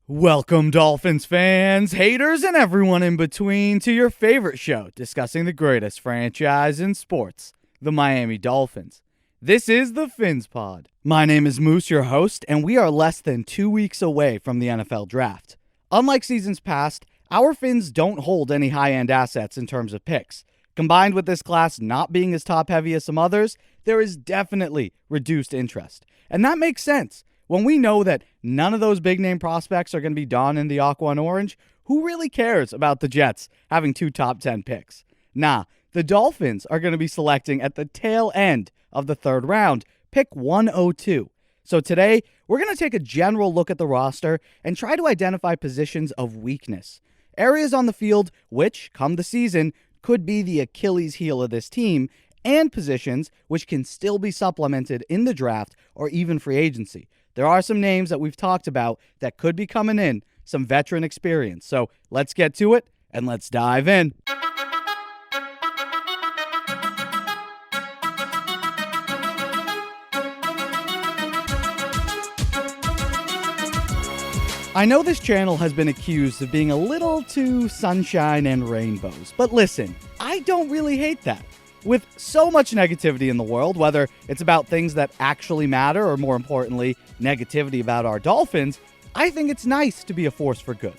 Welcome, Dolphins fans, haters, and everyone in between to your favorite show discussing the greatest franchise in sports, the Miami Dolphins. This is the PhinsPod. My name is Moose, your host, and we are less than 2 weeks away from the NFL Draft. Unlike seasons past, our Fins don't hold any high-end assets in terms of picks. Combined with this class not being as top-heavy as some others, there is definitely reduced interest. And that makes sense. When we know that none of those big-name prospects are going to be donned in the aqua and orange, who really cares about the Jets having 2 top 10 picks? Nah, the Dolphins are going to be selecting at the tail end of the third round, pick 102. So today, we're going to take a general look at the roster and try to identify positions of weakness. Areas on the field which, come the season, could be the Achilles heel of this team, and positions which can still be supplemented in the draft or even free agency. There are some names that we've talked about that could be coming in, some veteran experience. So let's get to it and let's dive in. I know this channel has been accused of being a little too sunshine and rainbows, but listen, I don't really hate that. With so much negativity in the world, whether it's about things that actually matter or, more importantly, negativity about our Dolphins, I think it's nice to be a force for good.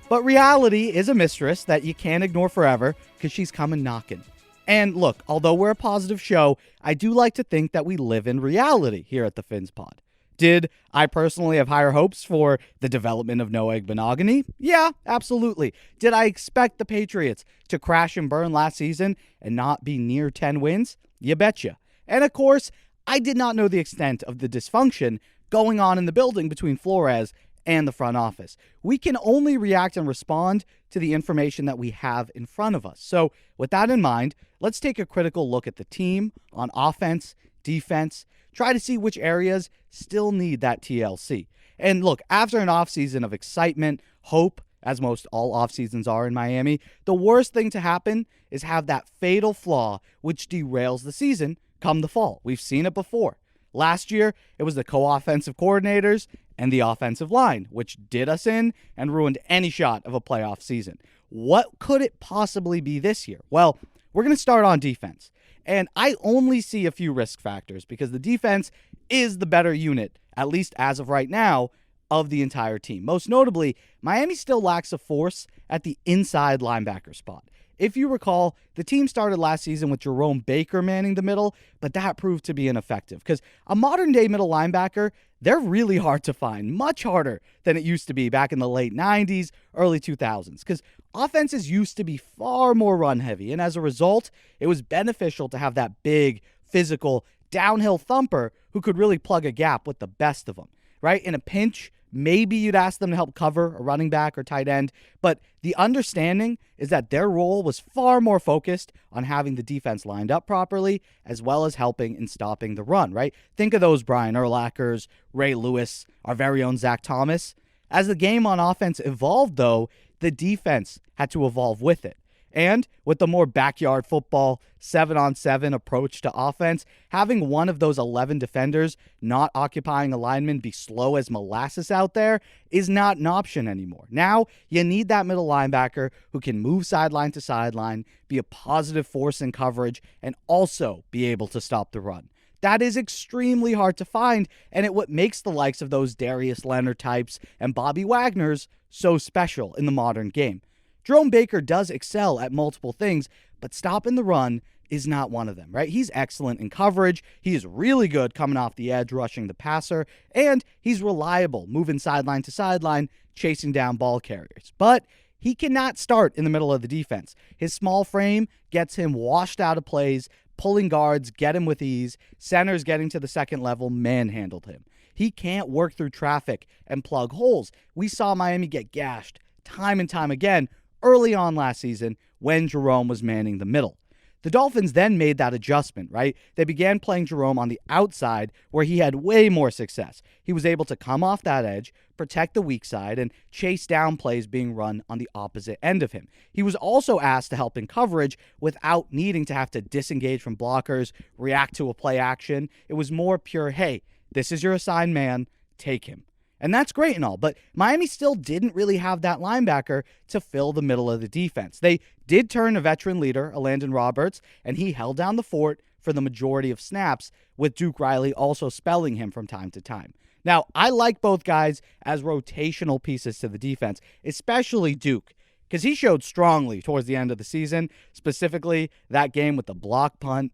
But reality is a mistress that you can't ignore forever because she's coming knocking. And look, although we're a positive show, I do like to think that we live in reality here at the PhinsPod. Did I personally have higher hopes for the development of Noah Igbenogany? Yeah, absolutely. Did I expect the Patriots to crash and burn last season and not be near 10 wins? You betcha. And of course, I did not know the extent of the dysfunction going on in the building between Flores and the front office. We can only react and respond to the information that we have in front of us. So with that in mind, let's take a critical look at the team on offense, defense, try to see which areas still need that TLC. And look, after an offseason of excitement, hope, as most all offseasons are in Miami, the worst thing to happen is have that fatal flaw which derails the season come the fall. We've seen it before. Last year, it was the co-offensive coordinators and the offensive line, which did us in and ruined any shot of a playoff season. What could it possibly be this year? Well, we're going to start on defense. And I only see a few risk factors because the defense is the better unit, at least as of right now, of the entire team. Most notably, Miami still lacks a force at the inside linebacker spot. If you recall, the team started last season with Jerome Baker manning the middle, but that proved to be ineffective because a modern-day middle linebacker, they're really hard to find, much harder than it used to be back in the late 90s, early 2000s, because offenses used to be far more run-heavy, and as a result, it was beneficial to have that big, physical, downhill thumper who could really plug a gap with the best of them, right? In a pinch, maybe you'd ask them to help cover a running back or tight end, but the understanding is that their role was far more focused on having the defense lined up properly, as well as helping in stopping the run, right? Think of those Brian Urlachers, Ray Lewis, our very own Zach Thomas. As the game on offense evolved, though, the defense had to evolve with it. And with the more backyard football, 7-on-7 approach to offense, having one of those 11 defenders not occupying a lineman be slow as molasses out there is not an option anymore. Now, you need that middle linebacker who can move sideline to sideline, be a positive force in coverage, and also be able to stop the run. That is extremely hard to find, and it what makes the likes of those Darius Leonard types and Bobby Wagner's so special in the modern game. Jerome Baker does excel at multiple things, but stopping the run is not one of them, right? He's excellent in coverage. He is really good coming off the edge, rushing the passer, and he's reliable, moving sideline to sideline, chasing down ball carriers. But he cannot start in the middle of the defense. His small frame gets him washed out of plays, pulling guards, get him with ease. Centers getting to the second level manhandled him. He can't work through traffic and plug holes. We saw Miami get gashed time and time again early on last season when Jerome was manning the middle. The Dolphins then made that adjustment, right? They began playing Jerome on the outside where he had way more success. He was able to come off that edge, protect the weak side, and chase down plays being run on the opposite end of him. He was also asked to help in coverage without needing to have to disengage from blockers, react to a play action. It was more pure, hey, this is your assigned man, take him. And that's great and all, but Miami still didn't really have that linebacker to fill the middle of the defense. They did turn a veteran leader, Landon Roberts, and he held down the fort for the majority of snaps, with Duke Riley also spelling him from time to time. Now, I like both guys as rotational pieces to the defense, especially Duke, because he showed strongly towards the end of the season, specifically that game with the block punt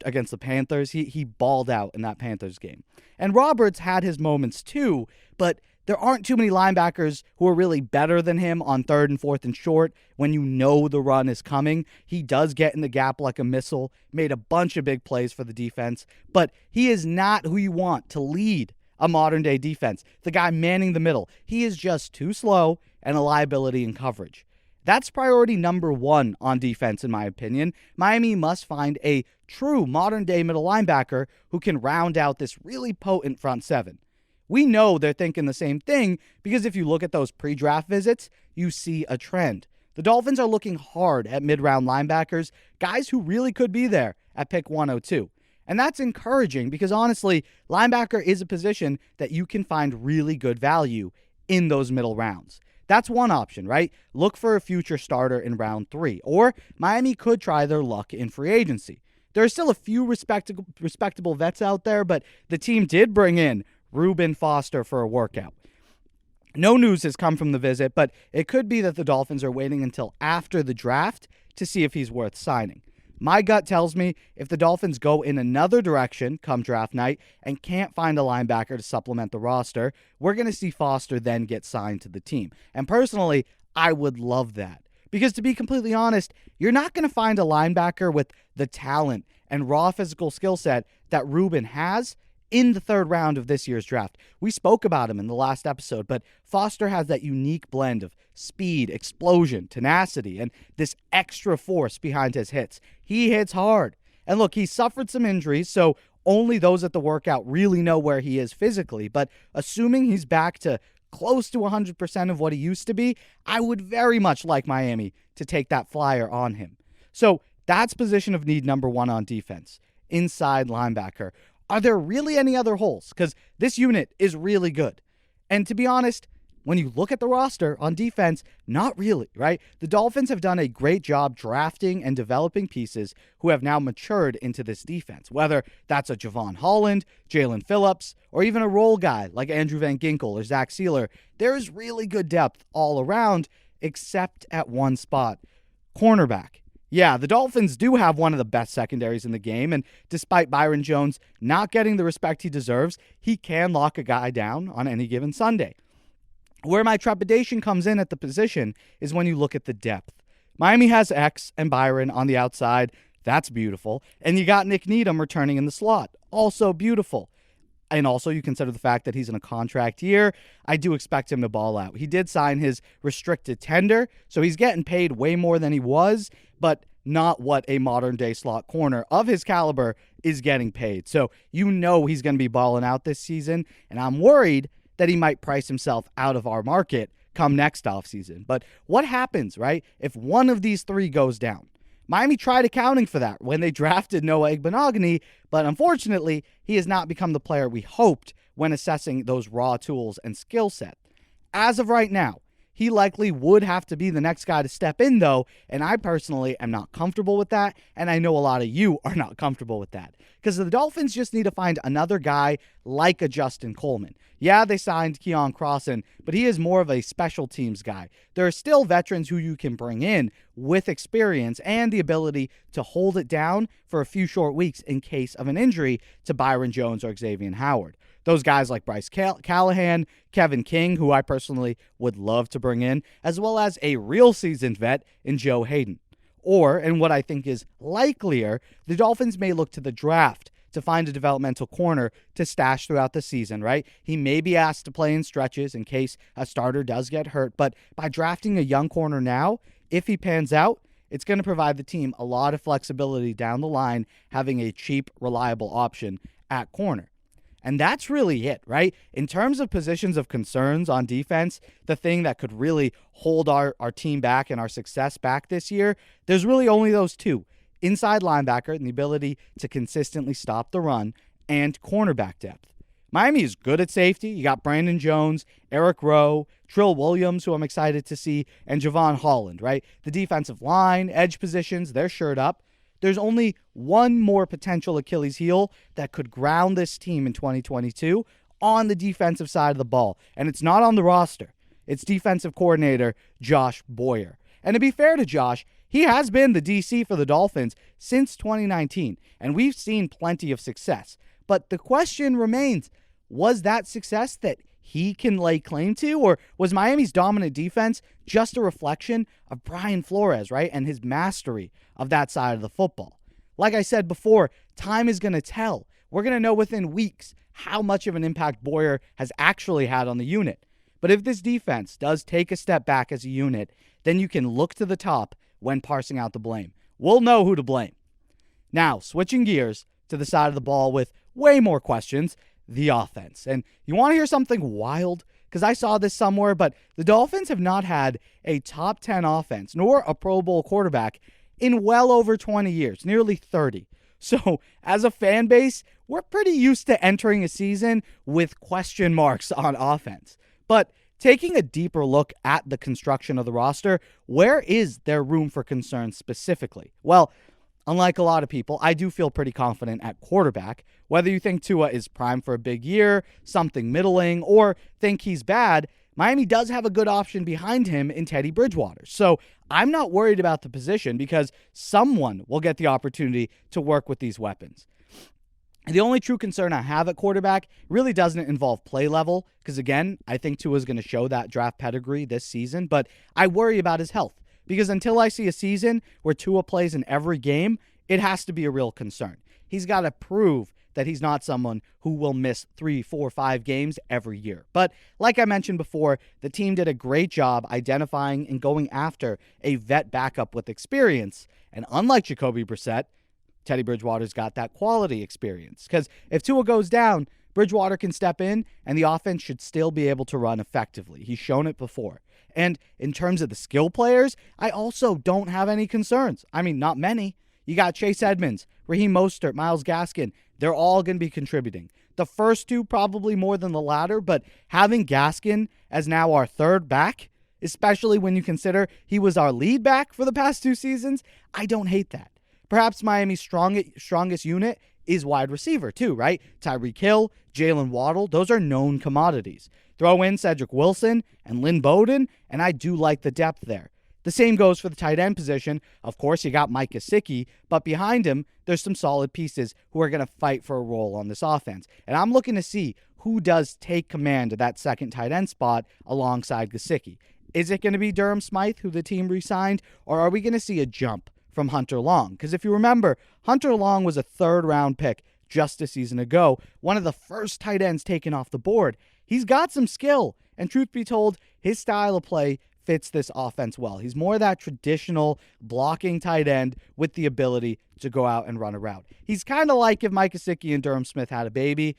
against the Panthers. He balled out in that Panthers game. And Roberts had his moments too, but there aren't too many linebackers who are really better than him on 3rd and 4th and short when you know the run is coming. He does get in the gap like a missile, made a bunch of big plays for the defense, but he is not who you want to lead a modern-day defense. The guy manning the middle. He is just too slow and a liability in coverage. That's priority number 1 on defense, in my opinion. Miami must find a true modern-day middle linebacker who can round out this really potent front seven. We know they're thinking the same thing because if you look at those pre-draft visits, you see a trend. The Dolphins are looking hard at mid-round linebackers, guys who really could be there at pick 102. And that's encouraging because, honestly, linebacker is a position that you can find really good value in those middle rounds. That's one option, right? Look for a future starter in round 3. Or Miami could try their luck in free agency. There are still a few respectable vets out there, but the team did bring in Reuben Foster for a workout. No news has come from the visit, but it could be that the Dolphins are waiting until after the draft to see if he's worth signing. My gut tells me if the Dolphins go in another direction come draft night and can't find a linebacker to supplement the roster, we're going to see Foster then get signed to the team. And personally, I would love that. Because to be completely honest, you're not going to find a linebacker with the talent and raw physical skill set that Reuben has in the 3rd round of this year's draft. We spoke about him in the last episode, but Foster has that unique blend of speed, explosion, tenacity, and this extra force behind his hits. He hits hard. And look, he suffered some injuries, so only those at the workout really know where he is physically, but assuming he's back to close to 100% of what he used to be, I would very much like Miami to take that flyer on him. So that's position of need number 1 on defense, inside linebacker. Are there really any other holes? Because this unit is really good. And to be honest, when you look at the roster on defense, not really, right? The Dolphins have done a great job drafting and developing pieces who have now matured into this defense, whether that's a Javon Holland, Jalen Phillips, or even a role guy like Andrew Van Ginkel or Zach Sealer. There is really good depth all around, except at one spot, cornerback. Yeah, the Dolphins do have one of the best secondaries in the game, and despite Byron Jones not getting the respect he deserves, he can lock a guy down on any given Sunday. Where my trepidation comes in at the position is when you look at the depth. Miami has X and Byron on the outside. That's beautiful. And you got Nick Needham returning in the slot. Also beautiful. And also you consider the fact that he's in a contract year. I do expect him to ball out. He did sign his restricted tender, so he's getting paid way more than he was, but not what a modern-day slot corner of his caliber is getting paid. So you know he's going to be balling out this season, and I'm worried that he might price himself out of our market come next offseason. But what happens, right, if one of these 3 goes down? Miami tried accounting for that when they drafted Noah Igbenogany, but unfortunately, he has not become the player we hoped when assessing those raw tools and skill set. As of right now, he likely would have to be the next guy to step in, though, and I personally am not comfortable with that, and I know a lot of you are not comfortable with that, because the Dolphins just need to find another guy like a Justin Coleman. Yeah, they signed Keon Crossan, but he is more of a special teams guy. There are still veterans who you can bring in with experience and the ability to hold it down for a few short weeks in case of an injury to Byron Jones or Xavier Howard. Those guys like Bryce Callahan, Kevin King, who I personally would love to bring in, as well as a real seasoned vet in Joe Hayden. Or, and what I think is likelier, the Dolphins may look to the draft to find a developmental corner to stash throughout the season, right? He may be asked to play in stretches in case a starter does get hurt, but by drafting a young corner now, if he pans out, it's going to provide the team a lot of flexibility down the line, having a cheap, reliable option at corner. And that's really it, right? In terms of positions of concerns on defense, the thing that could really hold our team back and our success back this year, there's really only those 2. Inside linebacker and the ability to consistently stop the run, and cornerback depth. Miami is good at safety. You got Brandon Jones, Eric Rowe, Trill Williams, who I'm excited to see, and Javon Holland, right? The defensive line, edge positions, they're shored up. There's only one more potential Achilles heel that could ground this team in 2022 on the defensive side of the ball, and it's not on the roster. It's defensive coordinator Josh Boyer. And to be fair to Josh, he has been the DC for the Dolphins since 2019, and we've seen plenty of success. But the question remains, was that success that he can lay claim to, or was Miami's dominant defense just a reflection of Brian Flores, right, and his mastery of that side of the football? Like I said before, time is going to tell. We're going to know within weeks how much of an impact Boyer has actually had on the unit. But if this defense does take a step back as a unit, then you can look to the top when parsing out the blame. We'll know who to blame. Now, switching gears to the side of the ball with way more questions, the offense. And you want to hear something wild? Because I saw this somewhere, but the Dolphins have not had a top 10 offense, nor a Pro Bowl quarterback, in well over 20 years, nearly 30. So, as a fan base, we're pretty used to entering a season with question marks on offense. But taking a deeper look at the construction of the roster, where is there room for concern specifically? Well, unlike a lot of people, I do feel pretty confident at quarterback. Whether you think Tua is primed for a big year, something middling, or think he's bad, Miami does have a good option behind him in Teddy Bridgewater. So I'm not worried about the position because someone will get the opportunity to work with these weapons. The only true concern I have at quarterback really doesn't involve play level, because again, I think Tua is going to show that draft pedigree this season, but I worry about his health, because until I see a season where Tua plays in every game, it has to be a real concern. He's got to prove that he's not someone who will miss 3, 4, 5 games every year. But like I mentioned before, the team did a great job identifying and going after a vet backup with experience, and unlike Jacoby Brissett, Teddy Bridgewater's got that quality experience. Because if Tua goes down, Bridgewater can step in, and the offense should still be able to run effectively. He's shown it before. And in terms of the skill players, I also don't have any concerns. I mean, not many. You got Chase Edmonds, Raheem Mostert, Myles Gaskin. They're all going to be contributing. The first two probably more than the latter, but having Gaskin as now our third back, especially when you consider he was our lead back for the past 2 seasons, I don't hate that. Perhaps Miami's strongest unit is wide receiver too, right? Tyreek Hill, Jalen Waddle, those are known commodities. Throw in Cedric Wilson and Lynn Bowden, and I do like the depth there. The same goes for the tight end position. Of course, you got Mike Gesicki, but behind him, there's some solid pieces who are going to fight for a role on this offense. And I'm looking to see who does take command of that second tight end spot alongside Gesicki. Is it going to be Durham Smythe, who the team re-signed, or are we going to see a jump from Hunter Long? Because if you remember, Hunter Long was a 3rd-round pick just a season ago, one of the first tight ends taken off the board. He's got some skill, and truth be told, his style of play fits this offense well. He's more that traditional blocking tight end with the ability to go out and run a route. He's kind of like if Mike Gesicki and Durham Smith had a baby,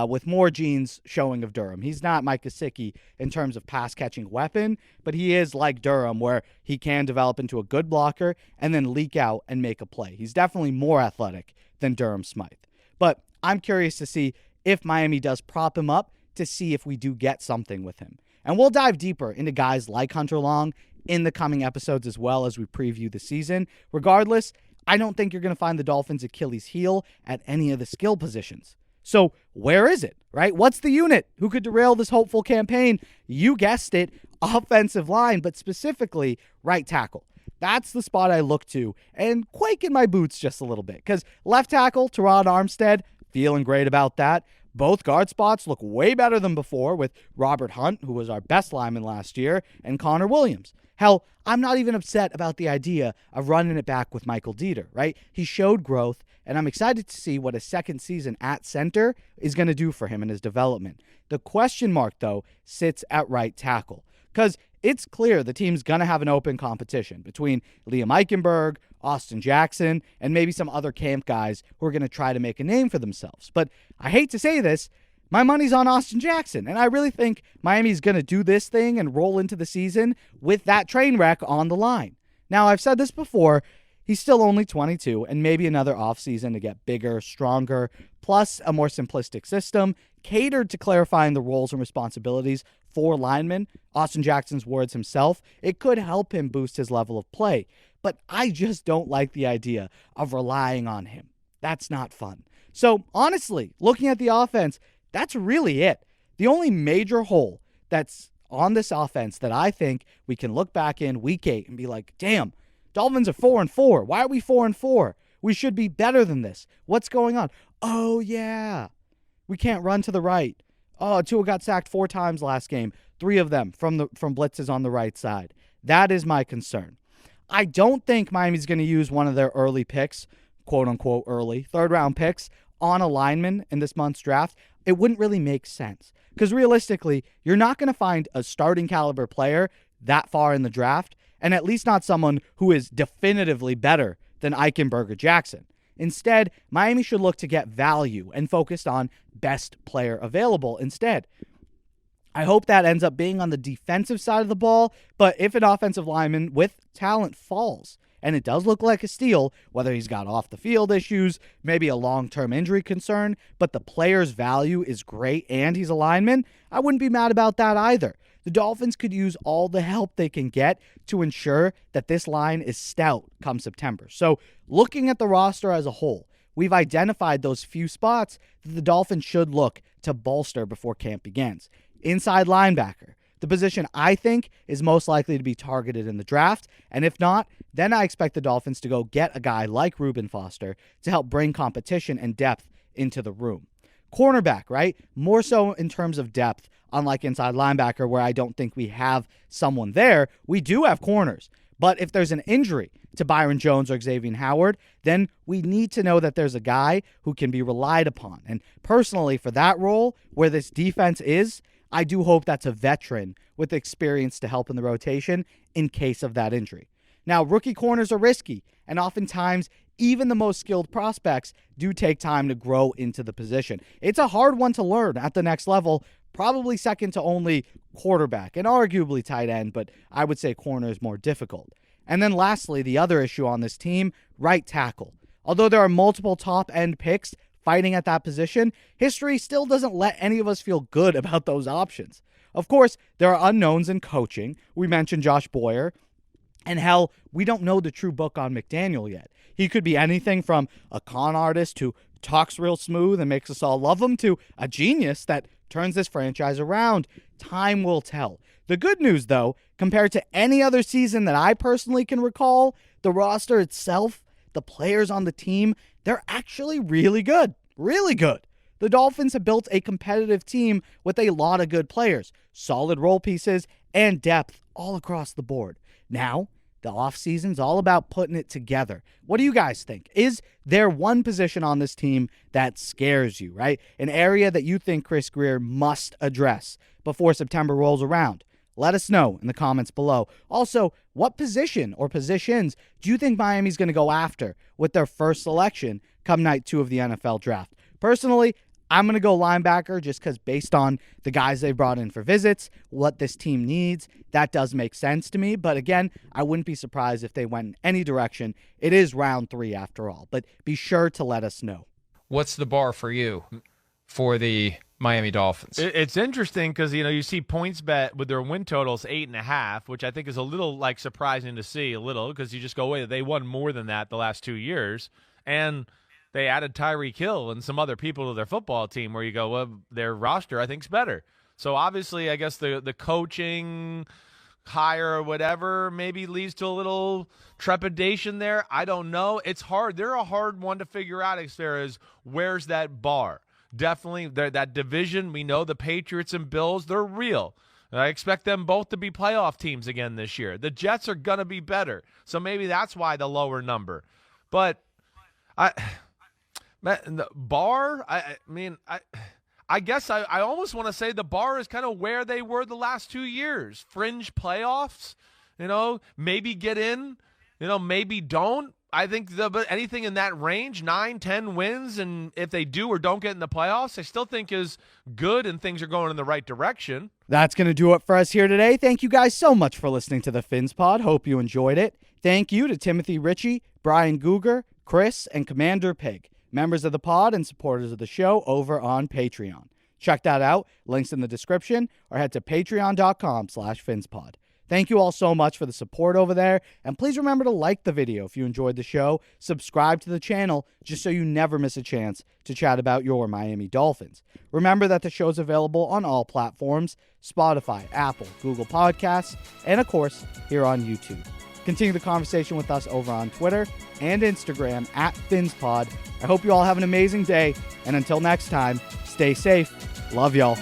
with more genes showing of Durham. He's not Mike Gesicki in terms of pass-catching weapon, but he is like Durham, where he can develop into a good blocker and then leak out and make a play. He's definitely more athletic than Durham Smythe. But I'm curious to see if Miami does prop him up to see if we do get something with him. And we'll dive deeper into guys like Hunter Long in the coming episodes as well as we preview the season. Regardless, I don't think you're going to find the Dolphins' Achilles heel at any of the skill positions. So where is it, right? What's the unit who could derail this hopeful campaign? You guessed it, offensive line, but specifically right tackle. That's the spot I look to and quake in my boots just a little bit, because left tackle, Terron Armstead, feeling great about that. Both guard spots look way better than before with Robert Hunt, who was our best lineman last year, and Connor Williams. Hell, I'm not even upset about the idea of running it back with Michael Dieter, right? He showed growth, and I'm excited to see what a second season at center is going to do for him in his development. The question mark, though, sits at right tackle, because it's clear the team's going to have an open competition between Liam Eichenberg, Austin Jackson, and maybe some other camp guys who are going to try to make a name for themselves. But I hate to say this, my money's on Austin Jackson, and I really think Miami's going to do this thing and roll into the season with that train wreck on the line. Now, I've said this before, He's still only 22, and maybe another offseason to get bigger, stronger, plus a more simplistic system catered to clarifying the roles and responsibilities for linemen. Austin Jackson's words himself, it could help him boost his level of play. But I just don't like the idea of relying on him. That's not fun. So honestly, looking at the offense, that's really it. The only major hole that's on this offense that I think we can look back in week 8 and be like, damn, Dolphins are 4-4. Why are we 4-4? We should be better than this. What's going on? Oh, yeah. We can't run to the right. Oh, Tua got sacked 4 times last game. 3 of them from blitzes on the right side. That is my concern. I don't think Miami's going to use one of their early picks, quote-unquote early, third-round picks, on a lineman in this month's draft. It wouldn't really make sense. Because realistically, you're not going to find a starting caliber player that far in the draft, and at least not someone who is definitively better than Eichenberg or Jackson. Instead, Miami should look to get value and focus on best player available instead. I hope that ends up being on the defensive side of the ball, but if an offensive lineman with talent falls, and it does look like a steal, whether he's got off-the-field issues, maybe a long-term injury concern, but the player's value is great and he's a lineman, I wouldn't be mad about that either. The Dolphins could use all the help they can get to ensure that this line is stout come September. So looking at the roster as a whole, we've identified those few spots that the Dolphins should look to bolster before camp begins. Inside linebacker, the position I think is most likely to be targeted in the draft, and if not, then I expect the Dolphins to go get a guy like Reuben Foster to help bring competition and depth into the room. Cornerback, right? More so in terms of depth, unlike inside linebacker where I don't think we have someone there. We do have corners, but if there's an injury to Byron Jones or Xavier Howard, then we need to know that there's a guy who can be relied upon. And personally, for that role, where this defense is, I do hope that's a veteran with experience to help in the rotation in case of that injury. Now, rookie corners are risky, and oftentimes, even the most skilled prospects do take time to grow into the position. It's a hard one to learn at the next level, probably second to only quarterback and arguably tight end, but I would say corner is more difficult. And then lastly, the other issue on this team, right tackle. Although there are multiple top-end picks fighting at that position, history still doesn't let any of us feel good about those options. Of course, there are unknowns in coaching. We mentioned Josh Boyer. And hell, we don't know the true book on McDaniel yet. He could be anything from a con artist who talks real smooth and makes us all love him to a genius that turns this franchise around. Time will tell. The good news, though, compared to any other season that I personally can recall, the roster itself, the players on the team, they're actually really good. Really good. The Dolphins have built a competitive team with a lot of good players, solid role pieces, and depth all across the board. Now, the offseason's all about putting it together. What do you guys think? Is there one position on this team that scares you, right? An area that you think Chris Grier must address before September rolls around? Let us know in the comments below. Also, what position or positions do you think Miami's going to go after with their first selection come night 2 of the NFL draft? Personally, I'm going to go linebacker just because based on the guys they brought in for visits, what this team needs, that does make sense to me. But again, I wouldn't be surprised if they went in any direction. It is round 3 after all, but be sure to let us know. What's the bar for you for the Miami Dolphins? It's interesting because, you see PointsBet with their win totals 8.5, which I think is a little surprising to see because you just go, wait, they won more than that the last 2 years. And they added Tyreek Hill and some other people to their football team where you go, well, their roster I think is better. So obviously I guess the coaching hire or whatever maybe leads to a little trepidation there. I don't know. It's hard. They're a hard one to figure out as far as where's that bar. Definitely that division. We know the Patriots and Bills, they're real. I expect them both to be playoff teams again this year. The Jets are going to be better. So maybe that's why the lower number. But the bar, I guess I almost want to say the bar is kind of where they were the last 2 years. Fringe playoffs, maybe get in, maybe don't. I think anything in that range, 9, 10 wins, and if they do or don't get in the playoffs, I still think is good and things are going in the right direction. That's going to do it for us here today. Thank you guys so much for listening to the PhinsPod. Hope you enjoyed it. Thank you to Timothy Ritchie, Brian Guger, Chris, and Commander Pig, members of the pod and supporters of the show over on Patreon. Check that out. Links in the description, or head to patreon.com/PhinsPod. Thank you all so much for the support over there, and please remember to like the video if you enjoyed the show, subscribe to the channel just so you never miss a chance to chat about your Miami Dolphins. Remember that the show's available on all platforms, Spotify, Apple, Google Podcasts, and of course, here on YouTube. Continue the conversation with us over on Twitter and Instagram @PhinsPod. I hope you all have an amazing day, and until next time, stay safe. Love y'all.